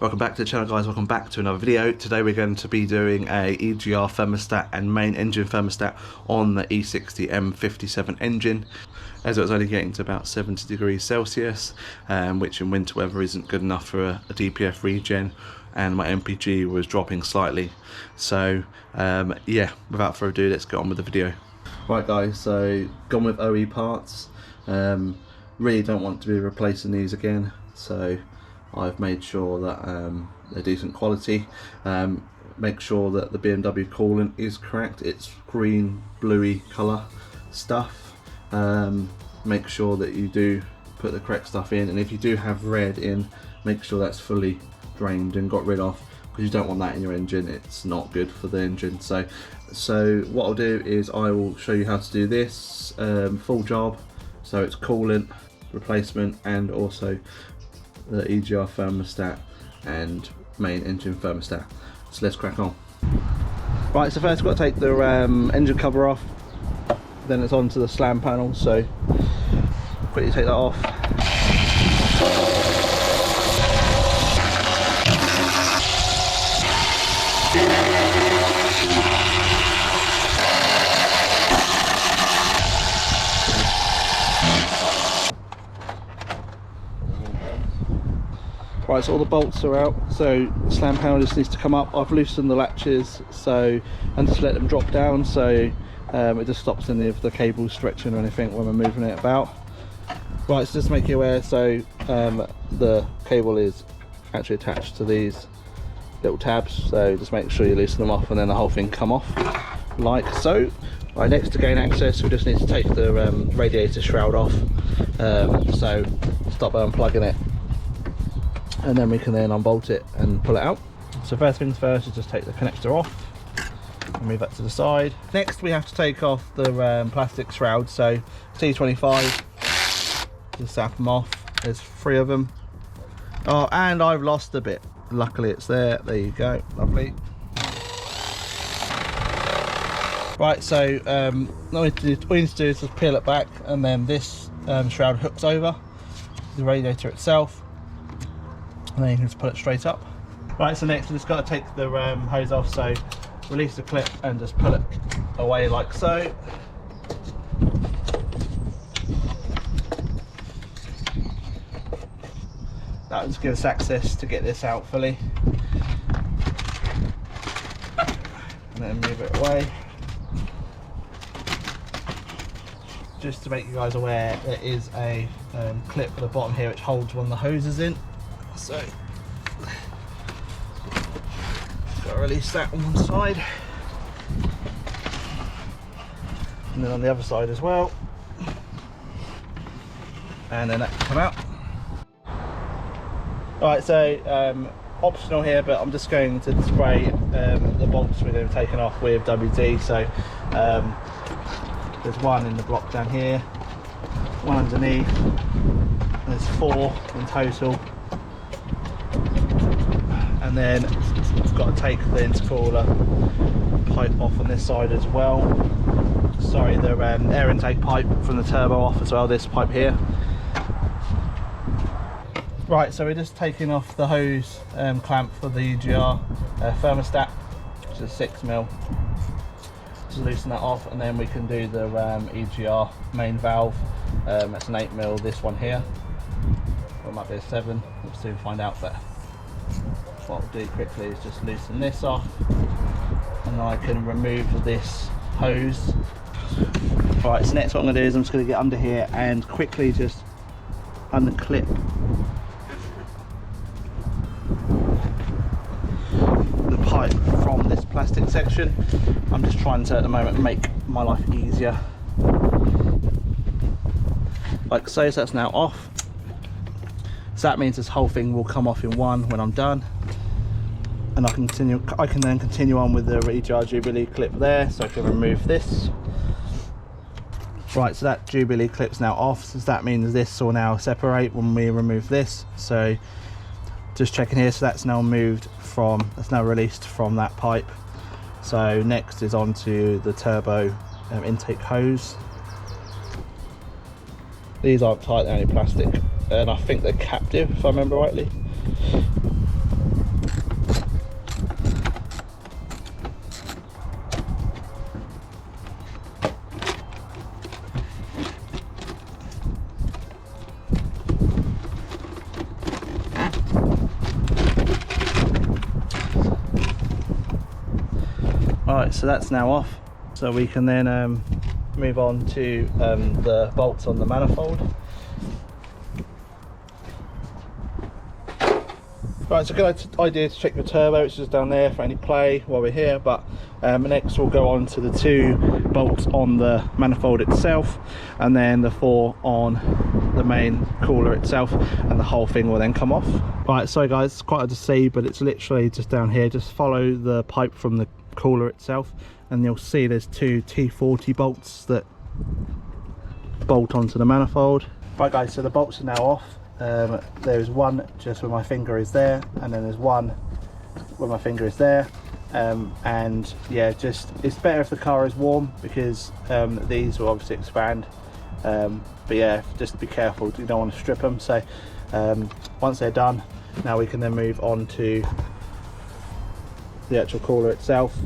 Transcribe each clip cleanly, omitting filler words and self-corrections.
Welcome back to the channel, guys. Welcome back to another video. Today we're going to be doing a EGR thermostat and main engine thermostat on the E60 M57 engine, as it was only getting to about 70 degrees Celsius, which in winter weather isn't good enough for a DPF regen, and my MPG was dropping slightly. So yeah, without further ado, let's get on with the video. Right guys, so gone with OE parts. Really don't want to be replacing these again, so I've made sure that they're decent quality. Make sure that the BMW coolant is correct. It's green, bluey colour stuff. Make sure that you do put the correct stuff in, and if you do have red in, make sure that's fully drained and got rid of, because you don't want that in your engine. It's not good for the engine. So what I'll do is I will show you how to do this full job. So it's coolant replacement and also the EGR thermostat and main engine thermostat. So let's crack on. Right, so first we've got to take the engine cover off, then it's on to the slam panel, so quickly take that off. Right, so all the bolts are out, so the slam panel just needs to come up. I've loosened the latches, so and just let them drop down, so it just stops any of the cables stretching or anything when we're moving it about. Right, so just to make you aware, so the cable is actually attached to these little tabs, so just make sure you loosen them off and then the whole thing come off like so. Right, next to gain access, we just need to take the radiator shroud off, so stop unplugging it, and then we can then unbolt it and pull it out. So first things first is just take the connector off and move that to the side. Next we have to take off the plastic shroud, so T25, just snap them off. There's 3 of them. Oh, and I've lost a bit. Luckily it's there. There you go, lovely. Right, so all we need to do is just peel it back, and then this shroud hooks over the radiator itself, and then you can just pull it straight up. Right, so next we just got to take the hose off, so release the clip and just pull it away like so. That will just give us access to get this out fully, and then move it away. Just to make you guys aware, there is a clip at the bottom here which holds one of the hoses in, so got to release that on one side, and then on the other side as well, and then that can come out. Right, so optional here, but I'm just going to spray the bolts we're going to be taking off with WD. So there's 1 in the block down here, 1 underneath, there's 4 in total, and then I've got to take the intercooler pipe off on this side as well. Sorry, the air intake pipe from the turbo off as well, this pipe here. Right, so we're just taking off the hose clamp for the EGR thermostat, which is 6mm. Just loosen that off, and then we can do the EGR main valve. That's an 8mm, this one here. Or it might be a 7, we'll soon find out, but what we'll do quickly is just loosen this off, and then I can remove this hose. Right, so next what I'm going to do is I'm just going to get under here and quickly just unclip the pipe from this plastic section. I'm just trying to at the moment make my life easier, like so. So that's now off, so that means this whole thing will come off in one when I'm done, and I can then continue on with the EGR Jubilee clip there. So I can remove this. Right, so that Jubilee clip's now off, so that means this will now separate when we remove this. So just checking here, so that's now released from that pipe. So next is on to the turbo intake hose. These aren't tight, they're only plastic, and I think they're captive if I remember rightly. Alright, so that's now off, so we can then move on to the bolts on the manifold. Right, it's a good idea to check the turbo, which is down there, for any play while we're here. But next we'll go on to the 2 bolts on the manifold itself, and then the 4 on the main cooler itself, and the whole thing will then come off. Right, sorry guys, it's quite hard to see, but it's literally just down here. Just follow the pipe from the cooler itself, and you'll see there's 2 T40 bolts that bolt onto the manifold. Right guys, so the bolts are now off. There's one just where my finger is there, and then there's one where my finger is there, and yeah, just it's better if the car is warm, because these will obviously expand, but yeah, just be careful, you don't want to strip them. So once they're done, now we can then move on to the actual cooler itself.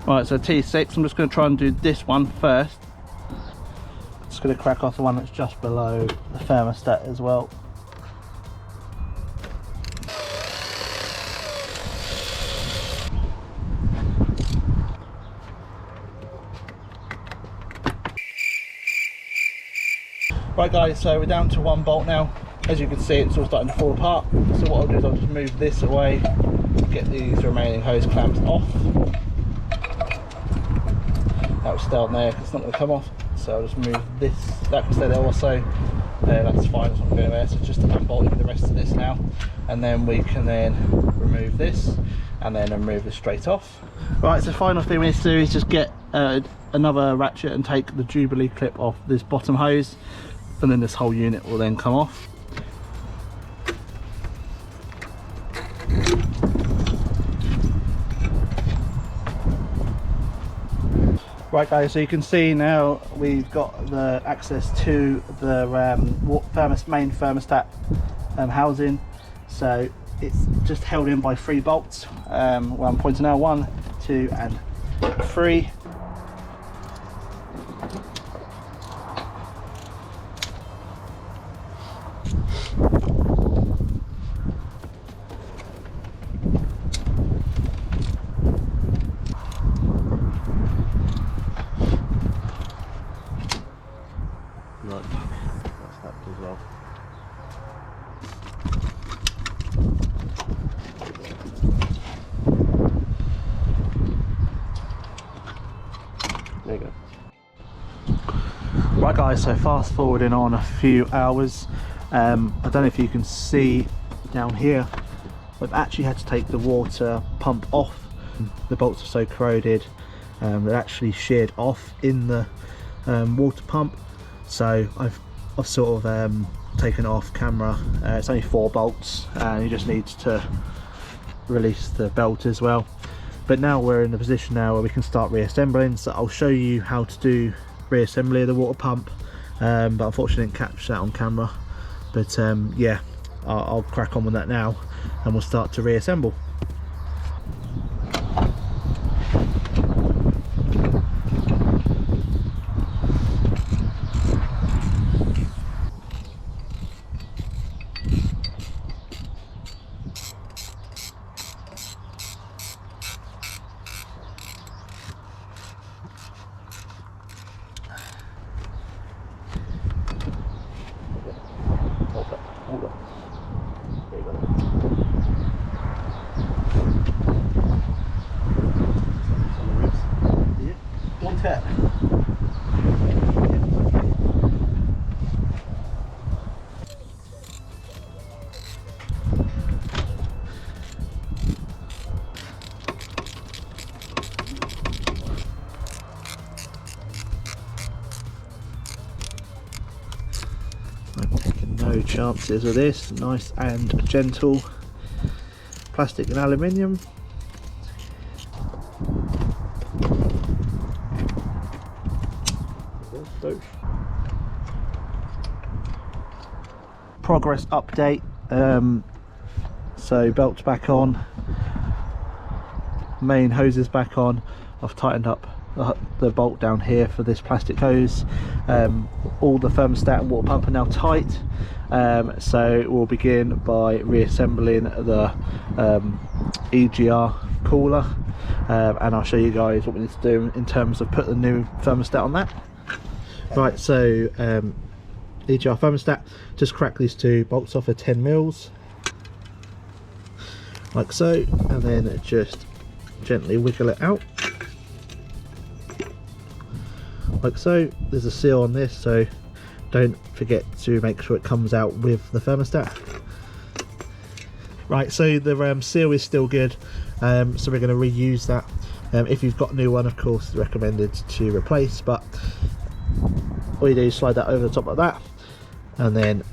Right, so T6, I'm just going to try and do this one first. Just going to crack off the one that's just below the thermostat as well. Right guys, so we're down to 1 bolt now. As you can see, it's all starting to fall apart. So what I'll do is I'll just move this away, get these remaining hose clamps off. That will stay on there because it's not going to come off. So I'll just move this, that can stay there also. That's fine, it's not going anywhere. So just unbolting the rest of this now. And then we can then remove this, and then remove this straight off. Right, so the final thing we need to do is just get another ratchet and take the Jubilee clip off this bottom hose, and then this whole unit will then come off. Right guys, so you can see now we've got the access to the main thermostat housing. So it's just held in by 3 bolts. Well, I'm pointing now 1, 2 and 3. Right, that's that as well. There you go. Right guys, so fast forwarding on a few hours, I don't know if you can see down here, I've actually had to take the water pump off. The bolts are so corroded, they're actually sheared off in the water pump. So I've sort of taken it off camera. It's only 4 bolts, and you just need to release the belt as well. But now we're in a position now where we can start reassembling, so I'll show you how to do reassembly of the water pump, but unfortunately I didn't catch that on camera. But yeah, I'll crack on with that now, and we'll start to reassemble. I'm taking no chances with this. Nice and gentle plastic and aluminium. Progress update. So belts back on, main hoses back on. I've tightened up the bolt down here for this plastic hose. All the thermostat and water pump are now tight, so we'll begin by reassembling the EGR cooler, and I'll show you guys what we need to do in terms of put the new thermostat on that. Right, so EGR thermostat, just crack these two bolts off at 10 mils like so, and then just gently wiggle it out like so. There's a seal on this, so don't forget to make sure it comes out with the thermostat. Right, so the seal is still good, so we're going to reuse that. If you've got a new one, of course it's recommended to replace, but all you do is slide that over the top like that, and then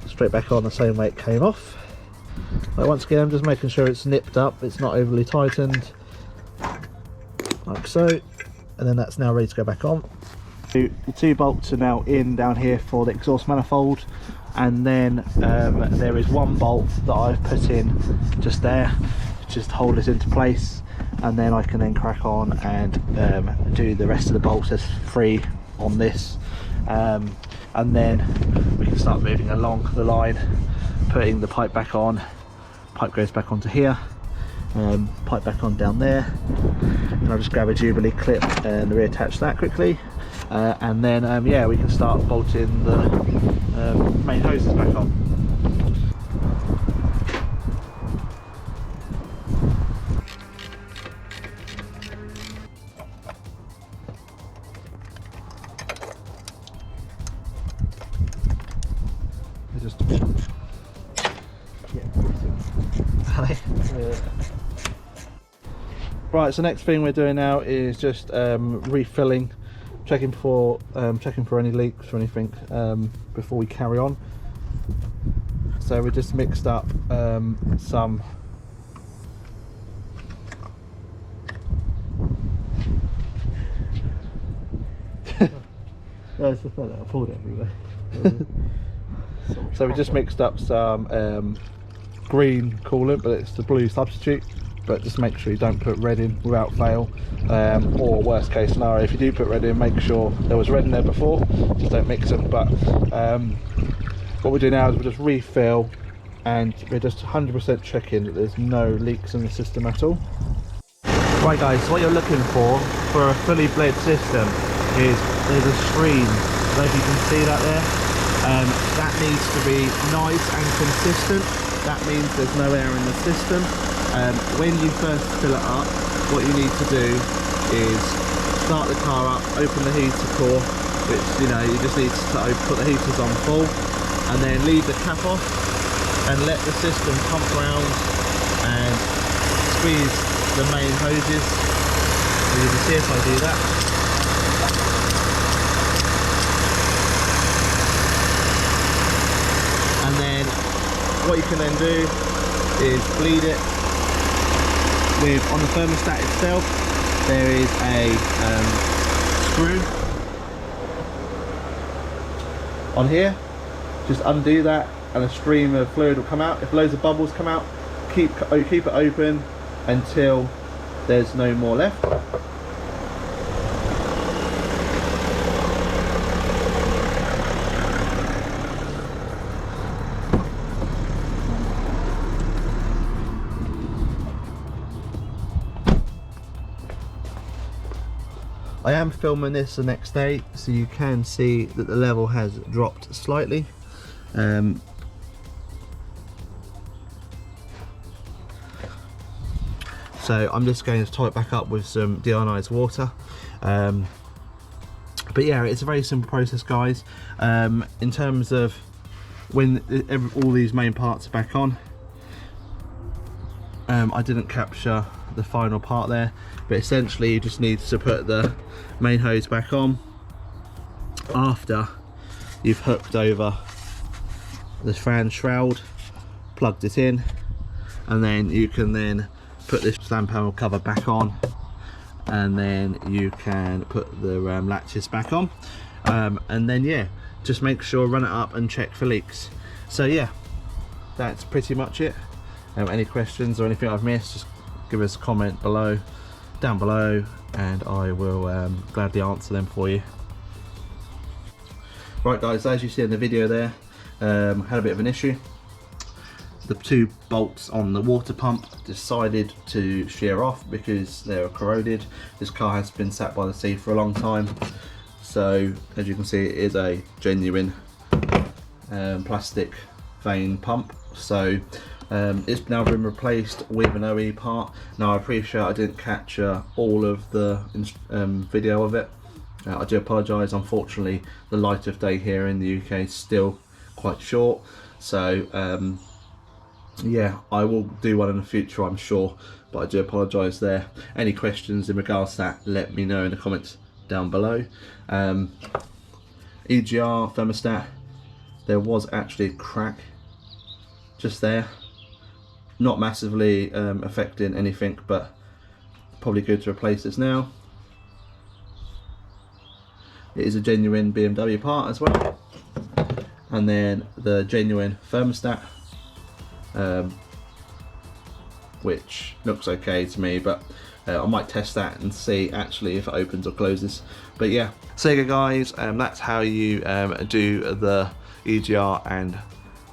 straight back on the same way it came off. Like, once again, I'm just making sure it's nipped up, it's not overly tightened, like so, and then that's now ready to go back on. The two bolts are now in down here for the exhaust manifold, and then there is one bolt that I've put in just there, just to hold this into place, and then I can then crack on and do the rest of the bolts as free on this, and then we can start moving along the line, putting the pipe back on. Pipe goes back onto here, pipe back on down there, and I'll just grab a Jubilee clip and reattach that quickly, and then yeah, we can start bolting the main hoses back on. Right, so next thing we're doing now is just refilling, checking for any leaks or anything before we carry on. So we just mixed up some that's the thing, I pulled it everywhere. So we just mixed up some green coolant, but it's the blue substitute. But just make sure you don't put red in without fail, or worst case scenario, if you do put red in, make sure there was red in there before, just don't mix them. But what we do now is we just refill, and we're just 100% checking that there's no leaks in the system at all. Right guys, so what you're looking for a fully bled system is there's a stream. I don't know if you can see that there. That needs to be nice and consistent. That means there's no air in the system. When you first fill it up, what you need to do is start the car up, open the heater core, which, you know, you just need to put the heaters on full, and then leave the cap off and let the system pump around and squeeze the main hoses. So you can see if I do that. And then what you can then do is bleed it with, on the thermostat itself, there is a screw on here. Just undo that and a stream of fluid will come out. If loads of bubbles come out, keep it open until there's no more left. I am filming this the next day, so you can see that the level has dropped slightly. So I'm just going to tie it back up with some deionized water. But yeah, it's a very simple process, guys. In terms of when all these main parts are back on, I didn't capture the final part there, but essentially you just need to put the main hose back on after you've hooked over the fan shroud, plugged it in, and then you can then put this stand panel cover back on, and then you can put the latches back on, and then yeah, just make sure, run it up and check for leaks. So yeah, that's pretty much it. Any questions or anything I've missed, just give us a comment below, down below and I will gladly answer them for you. Right guys, as you see in the video there, had a bit of an issue. The two bolts on the water pump decided to shear off because they were corroded. This car has been sat by the sea for a long time, so as you can see it is a genuine plastic vane pump. So it's now been replaced with an OE part. Now I appreciate I didn't capture all of the video of it. I do apologise. Unfortunately the light of day here in the UK is still quite short, so yeah, I will do one in the future I'm sure, but I do apologise there. Any questions in regards to that, let me know in the comments down below. EGR thermostat, there was actually a crack just there, not massively affecting anything, but probably good to replace this now. It is a genuine BMW part as well, and then the genuine thermostat, which looks okay to me, but I might test that and see actually if it opens or closes. But yeah, so you go guys, that's how you do the EGR and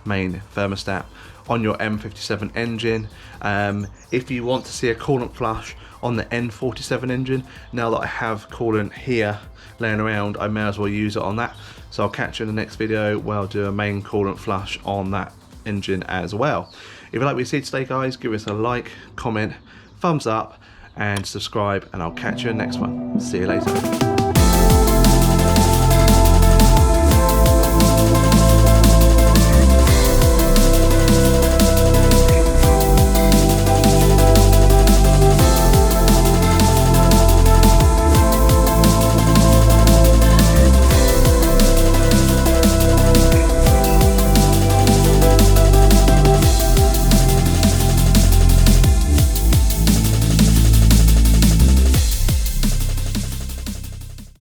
main thermostat on your M57 engine. If you want to see a coolant flush on the M47 engine, now that I have coolant here laying around, I may as well use it on that. So I'll catch you in the next video where I'll do a main coolant flush on that engine as well. If you like what you see today guys, give us a like, comment, thumbs up and subscribe, and I'll catch you in the next one. See you later.